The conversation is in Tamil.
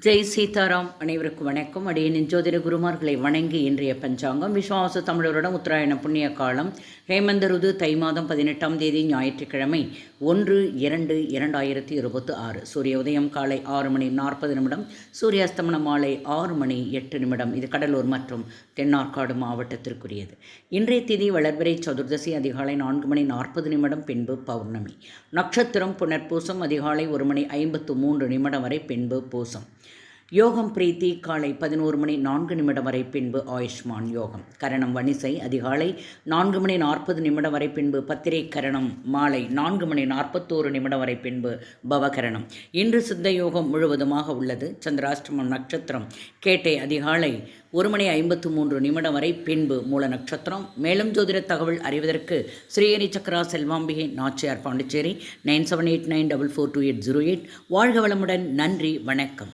ஜெய் சீதாராம். அனைவருக்கும் வணக்கம். அடியேன் ஜோதிட குருமார்களை வணங்கி இன்றைய பஞ்சாங்கம் விஸ்வாச தமிழருடன் உத்தராயண புண்ணிய காலம் ஹேமந்த ருது தை மாதம் 18ஆம் தேதி ஞாயிற்றுக்கிழமை 1/2/2026. சூரிய உதயம் காலை 6:40 சூரியாஸ்தமனம் மாலை 6:08. இது கடலூர் மற்றும் தென்னார்காடு மாவட்டத்திற்குரியது. இன்றைய திதி வளர்பிறை சதுர்தசி அதிகாலை 4:40 பின்பு பௌர்ணமி. நட்சத்திரம் புனர்பூசம் அதிகாலை 1:53 வரை பின்பு பூசம். யோகம் பிரீத்தி காலை 11:04 வரை பின்பு ஆயுஷ்மான் யோகம். கரணம் வணிசை அதிகாலை 4:40 வரை பின்பு பத்திரை கரணம் மாலை 4:41 வரை பின்பு பவகரணம். இன்று சித்த யோகம் முழுவதுமாக உள்ளது. சந்திராஷ்டமம் நட்சத்திரம் கேட்டை அதிகாலை 1:53 வரை பின்பு மூல நட்சத்திரம். மேலும் ஜோதிட தகவல் அறிவதற்கு ஸ்ரீஹரி சக்கரா செல்வாம்பிகை நாச்சியார் பாண்டிச்சேரி 9789442808. வாழ்க வளமுடன். நன்றி, வணக்கம்.